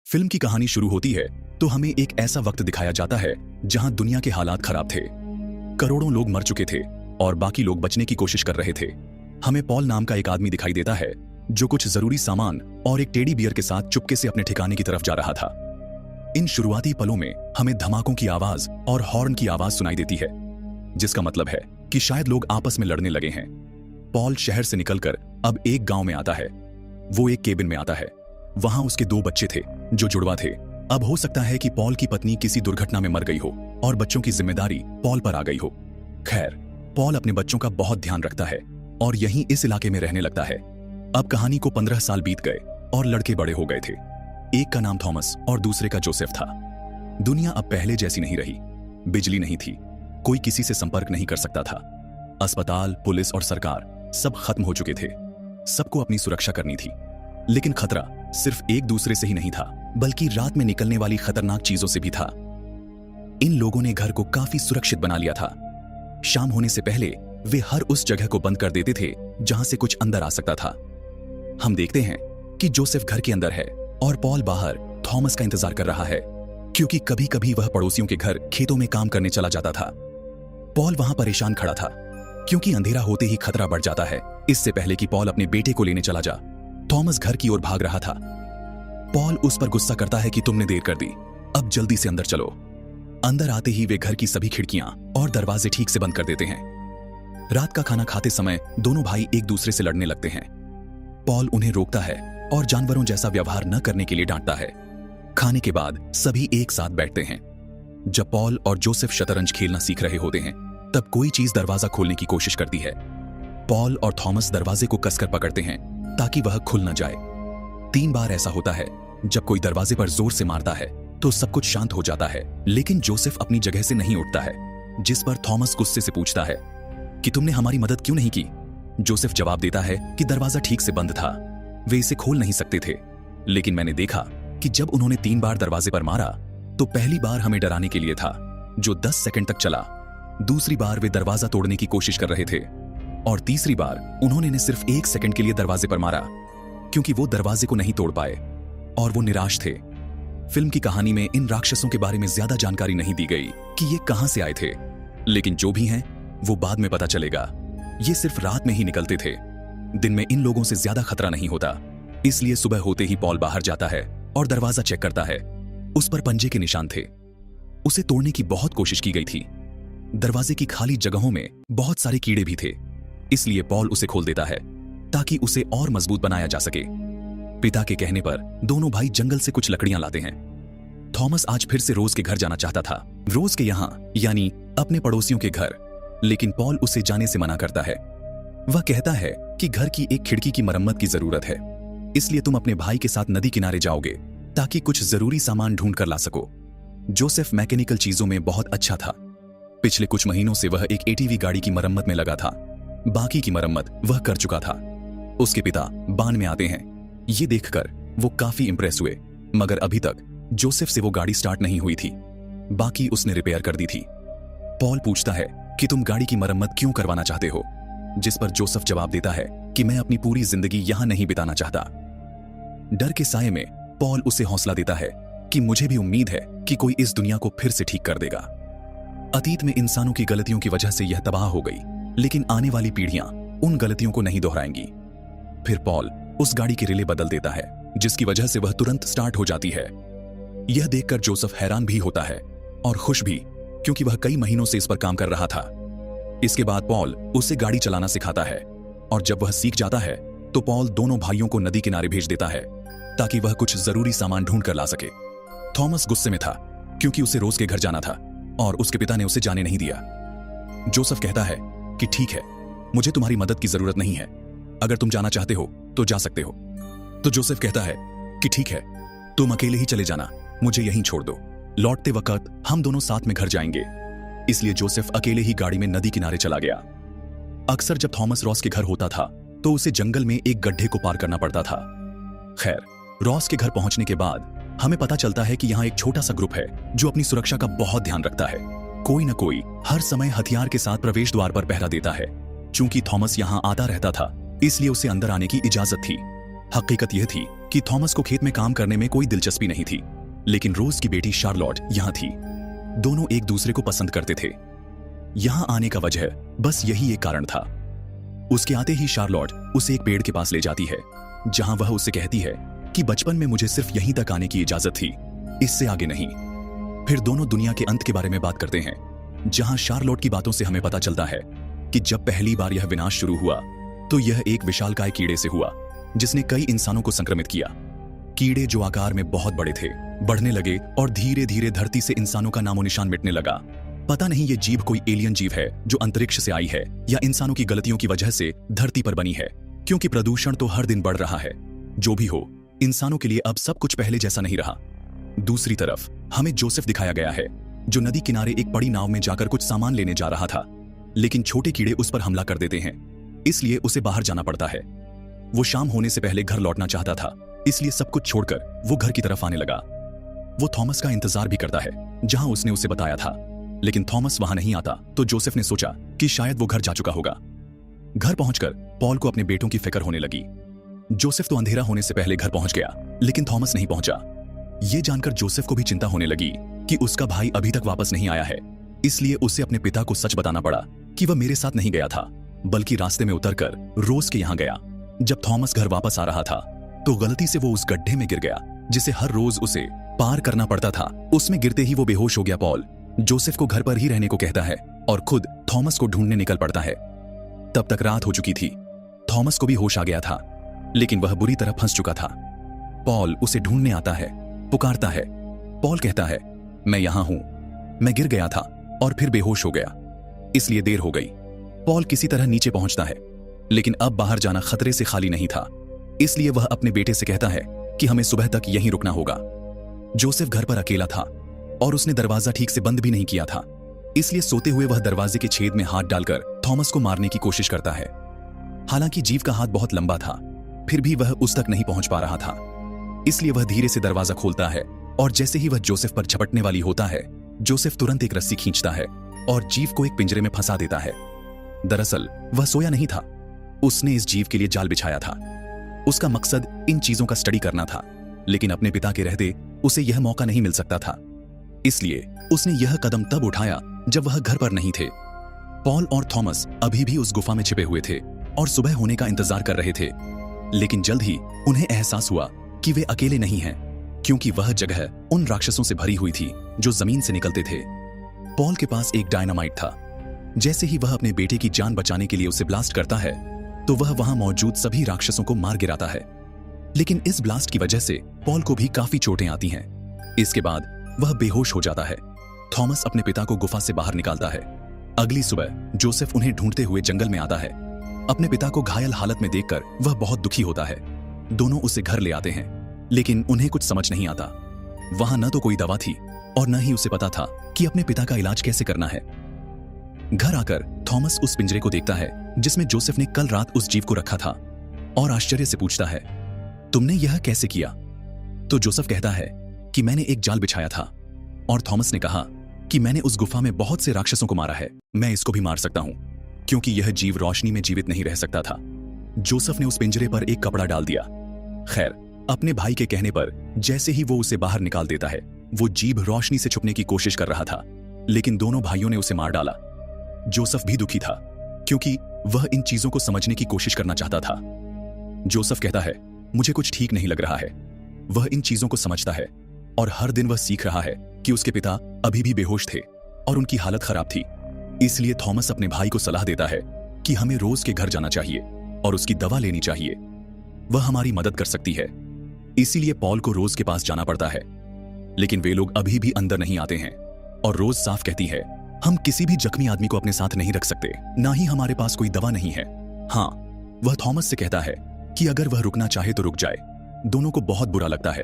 Film की कहानी शुरू होती है तो हमें एक ऐसा वक्त दिखाया जाता है जहां दुनिया के हालात खराब थे। करोड़ों लोग मर चुके थे और बाकी लोग बचने की कोशिश कर रहे थे। हमें पॉल नाम का एक आदमी दिखाई देता है जो कुछ जरूरी सामान और एक टेडी बियर के साथ चुपके से अपने ठिकाने की तरफ जा रहा था। इन शुरुआती पलों में हमें धमाकों की आवाज और हॉर्न की आवाज सुनाई देती है, जिसका मतलब है कि शायद लोग आपस में लड़ने लगे हैं। पॉल शहर से निकलकर अब एक गांव में आता है। वो एक केबिन में आता है। वहां उसके 2 बच्चे थे जो जुड़वा थे। अब हो सकता है कि पॉल की पत्नी किसी दुर्घटना में मर गई हो और बच्चों की जिम्मेदारी पॉल पर आ गई हो। खैर, पॉल अपने बच्चों का बहुत ध्यान रखता है और यहीं इस इलाके में रहने लगता है। अब कहानी को 15 साल बीत गए और लड़के बड़े हो गए थे। एक का नाम थॉमस और दूसरे का जोसेफ था। दुनिया अब पहले जैसी नहीं रही। बिजली नहीं थी, कोई किसी से संपर्क नहीं कर सकता था। अस्पताल, पुलिस और सरकार सब खत्म हो चुके थे। सबको अपनी सुरक्षा करनी थी, लेकिन खतरा सिर्फ एक दूसरे से ही नहीं था, बल्कि रात में निकलने वाली खतरनाक चीजों से भी था। इन लोगों ने घर को काफी सुरक्षित बना लिया था। शाम होने से पहले वे हर उस जगह को बंद कर देते थे जहां से कुछ अंदर आ सकता था। हम देखते हैं कि जोसेफ घर के अंदर है और पॉल बाहर थॉमस का इंतजार कर रहा है, क्योंकि कभी कभी वह पड़ोसियों के घर खेतों में काम करने चला जाता था। पॉल वहां परेशान खड़ा था, क्योंकि अंधेरा होते ही खतरा बढ़ जाता है। इससे पहले कि पॉल अपने बेटे को लेने चला जा, थॉमस घर की ओर भाग रहा था। पॉल उस पर गुस्सा करता है कि तुमने देर कर दी, अब जल्दी से अंदर चलो। अंदर आते ही वे घर की सभी खिड़कियां और दरवाजे ठीक से बंद कर देते हैं। रात का खाना खाते समय दोनों भाई एक दूसरे से लड़ने लगते हैं। पॉल उन्हें रोकता है और जानवरों जैसा व्यवहार न करने के लिए डांटता है। खाने के बाद सभी एक साथ बैठते हैं। जब पॉल और जोसेफ शतरंज खेलना सीख रहे होते हैं, तब कोई चीज दरवाजा खोलने की कोशिश करती है। पॉल और थॉमस दरवाजे को कसकर पकड़ते हैं ताकि वह खुल न जाए। 3 बार ऐसा होता है। जब कोई दरवाजे पर जोर से मारता है तो सब कुछ शांत हो जाता है, लेकिन जोसेफ अपनी जगह से नहीं उठता है, जिस पर थॉमस गुस्से से पूछता है कि तुमने हमारी मदद क्यों नहीं की। जोसेफ जवाब देता है कि दरवाजा ठीक से बंद था, वे इसे खोल नहीं सकते थे, लेकिन मैंने देखा कि जब उन्होंने 3 बार दरवाजे पर मारा तो पहली बार हमें डराने के लिए था, जो 10 सेकंड तक चला। दूसरी बार वे दरवाजा तोड़ने की कोशिश कर रहे थे और तीसरी बार उन्होंने सिर्फ 1 सेकंड के लिए दरवाजे पर मारा, क्योंकि वो दरवाजे को नहीं तोड़ पाए और वो निराश थे। फिल्म की कहानी में इन राक्षसों के बारे में ज्यादा जानकारी नहीं दी गई कि ये कहां से आए थे, लेकिन जो भी हैं वो बाद में पता चलेगा। ये सिर्फ रात में ही निकलते थे। दिन में इन लोगों से ज्यादा खतरा नहीं होता, इसलिए सुबह होते ही पॉल बाहर जाता है और दरवाजा चेक करता है। उस पर पंजे के निशान थे। उसे तोड़ने की बहुत कोशिश की गई थी। दरवाजे की खाली जगहों में बहुत सारे कीड़े भी थे, इसलिए पॉल उसे खोल देता है ताकि उसे और मजबूत बनाया जा सके। पिता के कहने पर दोनों भाई जंगल से कुछ लकड़ियां लाते हैं। थॉमस आज फिर से रोज के घर जाना चाहता था, रोज के यहां, यानी अपने पड़ोसियों के घर, लेकिन पॉल उसे जाने से मना करता है। वह कहता है कि घर की एक खिड़की की मरम्मत की जरूरत है, इसलिए तुम अपने भाई के साथ नदी किनारे जाओगे ताकि कुछ जरूरी सामान ढूंढ कर ला सको। जोसेफ मैकेनिकल चीजों में बहुत अच्छा था। पिछले कुछ महीनों से वह एक एटीवी गाड़ी की मरम्मत में लगा था। बाकी की मरम्मत वह कर चुका था। उसके पिता बान में आते हैं। ये देखकर वो काफी इंप्रेस हुए, मगर अभी तक जोसेफ से वो गाड़ी स्टार्ट नहीं हुई थी। बाकी उसने रिपेयर कर दी थी। पॉल पूछता है कि तुम गाड़ी की मरम्मत क्यों करवाना चाहते हो, जिस पर जोसेफ जवाब देता है कि मैं अपनी पूरी जिंदगी यहां नहीं बिताना चाहता। डर के साये में पॉल उसे हौसला देता है कि मुझे भी उम्मीद है कि कोई इस दुनिया को फिर से ठीक कर देगा। अतीत में इंसानों की गलतियों की वजह से यह तबाह हो गई, लेकिन आने वाली पीढ़ियां उन गलतियों को नहीं दोहराएंगी। फिर पॉल उस गाड़ी के रिले बदल देता है, जिसकी वजह से वह तुरंत स्टार्ट हो जाती है। यह देखकर जोसेफ हैरान भी होता है और खुश भी, क्योंकि वह कई महीनों से इस पर काम कर रहा था। इसके बाद पॉल उसे गाड़ी चलाना सिखाता है और जब वह सीख जाता है तो पॉल दोनों भाइयों को नदी किनारे भेज देता है ताकि वह कुछ जरूरी सामान ढूंढ कर ला सके। थॉमस गुस्से में था, क्योंकि उसे रोज के घर जाना था और उसके पिता ने उसे जाने नहीं दिया। जोसेफ कहता है कि ठीक है, मुझे तुम्हारी मदद की जरूरत नहीं है, अगर तुम जाना चाहते हो तो जा सकते हो। तो जोसेफ कहता है कि ठीक है, तुम अकेले ही चले जाना, मुझे यहीं छोड़ दो, लौटते वक्त हम दोनों साथ में घर जाएंगे। इसलिए जोसेफ अकेले ही गाड़ी में नदी किनारे चला गया। अक्सर जब थॉमस रॉस के घर होता था तो उसे जंगल में एक गड्ढे को पार करना पड़ता था। खैर, रॉस के घर पहुंचने के बाद हमें पता चलता है कि यहाँ एक छोटा सा ग्रुप है जो अपनी सुरक्षा का बहुत ध्यान रखता है। कोई न कोई हर समय हथियार के साथ प्रवेश द्वार पर पहरा देता है। चूंकि थॉमस यहाँ आता रहता था, इसलिए उसे अंदर आने की इजाजत थी। हकीकत यह थी कि थॉमस को खेत में काम करने में कोई दिलचस्पी नहीं थी, लेकिन रोज की बेटी शार्लोट यहां थी। दोनों एक दूसरे को पसंद करते थे। यहां आने का वजह बस यही एक कारण था। उसके आते ही शार्लोट उसे एक पेड़ के पास ले जाती है, जहां वह उससे कहती है कि बचपन में मुझे सिर्फ यहीं तक आने की इजाजत थी, इससे आगे नहीं। फिर दोनों दुनिया के अंत के बारे में बात करते हैं, जहां शार्लोट की बातों से हमें पता चलता है कि जब पहली बार यह विनाश शुरू हुआ तो यह एक विशालकाय कीड़े से हुआ, जिसने कई इंसानों को संक्रमित किया। कीड़े जो आकार में बहुत बड़े थे, बढ़ने लगे और धीरे धीरे धरती से इंसानों का नामो निशान मिटने लगा। पता नहीं ये जीव कोई एलियन जीव है जो अंतरिक्ष से आई है, या इंसानों की गलतियों की वजह से धरती पर बनी है, क्योंकि प्रदूषण तो हर दिन बढ़ रहा है। जो भी हो, इंसानों के लिए अब सब कुछ पहले जैसा नहीं रहा। दूसरी तरफ हमें जोसेफ दिखाया गया है, जो नदी किनारे एक बड़ी नाव में जाकर कुछ सामान लेने जा रहा था, लेकिन छोटे कीड़े उस पर हमला कर देते हैं, इसलिए उसे बाहर जाना पड़ता है। वो शाम होने से पहले घर लौटना चाहता था, इसलिए सब कुछ छोड़कर वो घर की तरफ आने लगा। वो थॉमस का इंतजार भी करता है, जहां उसने उसे बताया था, लेकिन थॉमस वहां नहीं आता, तो जोसेफ ने सोचा कि शायद वो घर जा चुका होगा। घर पहुंचकर पॉल को अपने बेटों की फिक्र होने लगी। जोसेफ तो अंधेरा होने से पहले घर पहुंच गया, लेकिन थॉमस नहीं पहुंचा। ये जानकर जोसेफ को भी चिंता होने लगी कि उसका भाई अभी तक वापस नहीं आया है, इसलिए उसे अपने पिता को सच बताना पड़ा कि वह मेरे साथ नहीं गया था, बल्कि रास्ते में उतरकर रोज के यहां गया। जब थॉमस घर वापस आ रहा था तो गलती से वो उस गड्ढे में गिर गया, जिसे हर रोज उसे पार करना पड़ता था। उसमें गिरते ही वो बेहोश हो गया। पॉल जोसेफ को घर पर ही रहने को कहता है और खुद थॉमस को ढूंढने निकल पड़ता है। तब तक रात हो चुकी थी। थॉमस को भी होश आ गया था, लेकिन वह बुरी तरह फंस चुका था। पॉल उसे ढूंढने आता है, पुकारता है। पॉल कहता है, मैं यहां हूं, मैं गिर गया था और फिर बेहोश हो गया, इसलिए देर हो गई। पॉल किसी तरह नीचे पहुंचता है, लेकिन अब बाहर जाना खतरे से खाली नहीं था, इसलिए वह अपने बेटे से कहता है कि हमें सुबह तक यहीं रुकना होगा। जोसेफ घर पर अकेला था और उसने दरवाजा ठीक से बंद भी नहीं किया था, इसलिए सोते हुए वह दरवाजे के छेद में हाथ डालकर थॉमस को मारने की कोशिश करता है। हालांकि जीव का हाथ बहुत लंबा था, फिर भी वह उस तक नहीं पहुंच पा रहा था, इसलिए वह धीरे से दरवाजा खोलता है और जैसे ही वह जोसेफ पर झपटने वाली होता है, जोसेफ तुरंत एक रस्सी खींचता है और जीव को एक पिंजरे में फंसा देता है। दरअसल वह सोया नहीं था, उसने इस जीव के लिए जाल बिछाया था। उसका मकसद इन चीजों का स्टडी करना था, लेकिन अपने पिता के रहते उसे यह मौका नहीं मिल सकता था, इसलिए उसने यह कदम तब उठाया जब वह घर पर नहीं थे। पॉल और थॉमस अभी भी उस गुफा में छिपे हुए थे और सुबह होने का इंतजार कर रहे थे, लेकिन जल्द ही उन्हें एहसास हुआ कि वे अकेले नहीं हैं, क्योंकि वह जगह उन राक्षसों से भरी हुई थी जो जमीन से निकलते थे। पॉल के पास एक डायनामाइट था। जैसे ही वह अपने बेटे की जान बचाने के लिए उसे ब्लास्ट करता है, तो वह वहां मौजूद सभी राक्षसों को मार गिराता है। लेकिन इस ब्लास्ट की वजह से पॉल को भी काफी चोटें आती हैं। इसके बाद वह बेहोश हो जाता है। थॉमस अपने पिता को गुफा से बाहर निकालता है। अगली सुबह जोसेफ उन्हें ढूंढते हुए जंगल में आता है। अपने पिता को घायल हालत में देखकर वह बहुत दुखी होता है। दोनों उसे घर ले आते हैं, लेकिन उन्हें कुछ समझ नहीं आता। वहां न तो कोई दवा थी और न ही उसे पता था कि अपने पिता का इलाज कैसे करना है। घर आकर थॉमस उस पिंजरे को देखता है जिसमें जोसेफ ने कल रात उस जीव को रखा था, और आश्चर्य से पूछता है, तुमने यह कैसे किया? तो जोसेफ कहता है कि मैंने एक जाल बिछाया था, और थॉमस ने कहा कि मैंने उस गुफा में बहुत से राक्षसों को मारा है, मैं इसको भी मार सकता हूं, क्योंकि यह जीव रोशनी में जीवित नहीं रह सकता था। जोसेफ ने उस पिंजरे पर एक कपड़ा डाल दिया। खैर, अपने भाई के कहने पर जैसे ही वो उसे बाहर निकाल देता है, वो जीव रोशनी से छुपने की कोशिश कर रहा था, लेकिन दोनों भाइयों ने उसे मार डाला। जोसेफ भी दुखी था, क्योंकि वह इन चीजों को समझने की कोशिश करना चाहता था। जोसेफ कहता है, मुझे कुछ ठीक नहीं लग रहा है। वह इन चीजों को समझता है और हर दिन वह सीख रहा है कि उसके पिता अभी भी बेहोश थे और उनकी हालत खराब थी। इसलिए थॉमस अपने भाई को सलाह देता है कि हमें रोज के घर जाना चाहिए और उसकी दवा लेनी चाहिए, वह हमारी मदद कर सकती है। इसीलिए पॉल को रोज के पास जाना पड़ता है, लेकिन वे लोग अभी भी अंदर नहीं आते हैं और रोज साफ कहती है, हम किसी भी जख्मी आदमी को अपने साथ नहीं रख सकते, ना ही हमारे पास कोई दवा नहीं है। हाँ, वह थॉमस से कहता है कि अगर वह रुकना चाहे तो रुक जाए। दोनों को बहुत बुरा लगता है,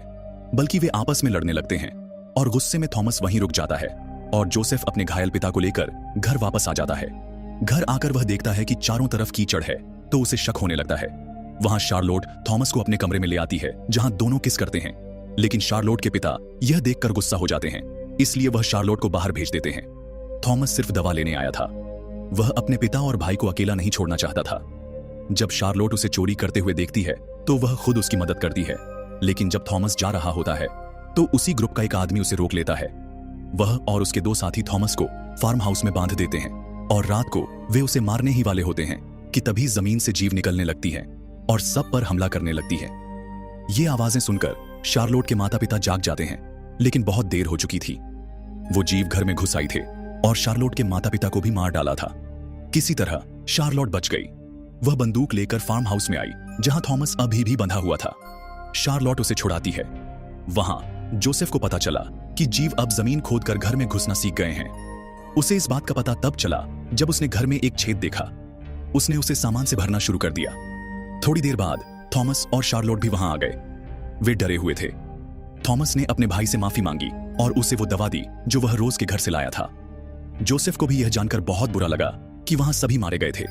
बल्कि वे आपस में लड़ने लगते हैं और गुस्से में थॉमस वहीं रुक जाता है और जोसेफ अपने घायल पिता को लेकर घर वापस आ जाता है। घर आकर वह देखता है कि चारों तरफ कीचड़ है, तो उसे शक होने लगता है। वहां शार्लोट थॉमस को अपने कमरे में ले आती है, जहां दोनों किस करते हैं, लेकिन शार्लोट के पिता यह देखकर गुस्सा हो जाते हैं, इसलिए वह शार्लोट को बाहर भेज देते हैं। थॉमस सिर्फ दवा लेने आया था, वह अपने पिता और भाई को अकेला नहीं छोड़ना चाहता था। जब शार्लोट उसे चोरी करते हुए देखती है, तो वह खुद उसकी मदद करती है लेकिन जब थॉमस जा रहा होता है तो उसी ग्रुप का एक आदमी उसे रोक लेता है। वह और उसके दो साथी थॉमस को फार्म हाउस में बांध देते हैं और रात को वे उसे मारने ही वाले होते हैं कि तभी जमीन से जीव निकलने लगती है और सब पर हमला करने लगती है। ये आवाजें सुनकर शार्लोट के माता पिता जाग जाते हैं, लेकिन बहुत देर हो चुकी थी। वो जीव घर में घुस आई थे और शार्लोट के माता पिता को भी मार डाला था। किसी तरह शार्लोट बच गई। वह बंदूक लेकर फार्म हाउस में आई जहां थॉमस अभी भी बंधा हुआ था। शार्लोट उसे छुड़ाती है। वहां जोसेफ को पता चला कि जीव अब जमीन खोदकर घर में घुसना सीख गए हैं। उसे इस बात का पता तब चला जब उसने घर में एक छेद देखा। उसने उसे सामान से भरना शुरू कर दिया। थोड़ी देर बाद थॉमस और शार्लोट भी वहां आ गए। वे डरे हुए थे। थॉमस ने अपने भाई से माफी मांगी और उसे वो दवा दी जो वह रोज के घर से लाया था। जोसेफ को भी यह जानकर बहुत बुरा लगा कि वहां सभी मारे गए थे।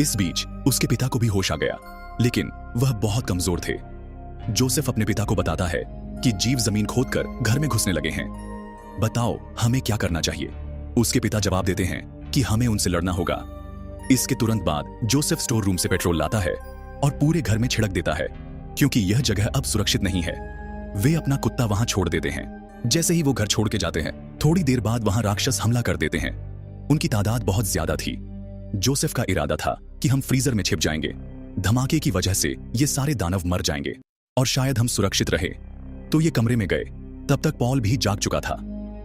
इस बीच उसके पिता को भी होश आ गया, लेकिन वह बहुत कमजोर थे। जोसेफ अपने पिता को बताता है कि जीव जमीन खोदकर घर में घुसने लगे हैं। बताओ हमें क्या करना चाहिए। उसके पिता जवाब देते हैं कि हमें उनसे लड़ना होगा। इसके तुरंत बाद जोसेफ स्टोर रूम से पेट्रोल लाता है और पूरे घर में छिड़क देता है, क्योंकि यह जगह अब सुरक्षित नहीं है। वे अपना कुत्ता वहां छोड़ देते हैं। जैसे ही वो घर छोड़ के जाते हैं, थोड़ी देर बाद वहां राक्षस हमला कर देते हैं। उनकी तादाद बहुत ज्यादा थी। जोसेफ का इरादा था कि हम फ्रीजर में छिप जाएंगे। धमाके की वजह से ये सारे दानव मर जाएंगे और शायद हम सुरक्षित रहे। तो ये कमरे में गए। तब तक पॉल भी जाग चुका था,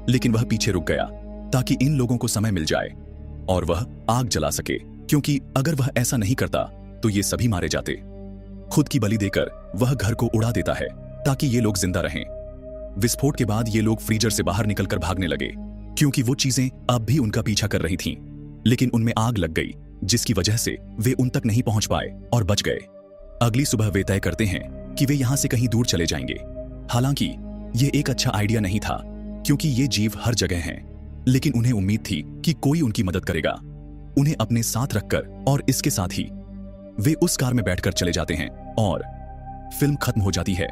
लेकिन वह पीछे रुक गया ताकि इन लोगों को समय मिल जाए और वह आग जला सके, क्योंकि अगर वह ऐसा नहीं करता तो ये सभी मारे जाते। खुद की बलि देकर वह घर को उड़ा देता है ताकि ये लोग जिंदा रहें। विस्फोट के बाद ये लोग फ्रीजर से बाहर निकलकर भागने लगे, क्योंकि वो चीजें अब भी उनका पीछा कर रही थीं। लेकिन उनमें आग लग गई, जिसकी वजह से वे उन तक नहीं पहुंच पाए और बच गए। अगली सुबह वे तय करते हैं कि वे यहां से कहीं दूर चले जाएंगे। हालांकि ये एक अच्छा आइडिया नहीं था, क्योंकि ये जीव हर जगह हैं, लेकिन उन्हें उम्मीद थी कि कोई उनकी मदद करेगा, उन्हें अपने साथ रखकर। और इसके साथ ही वे उस कार में बैठकर चले जाते हैं और फिल्म खत्म हो जाती है।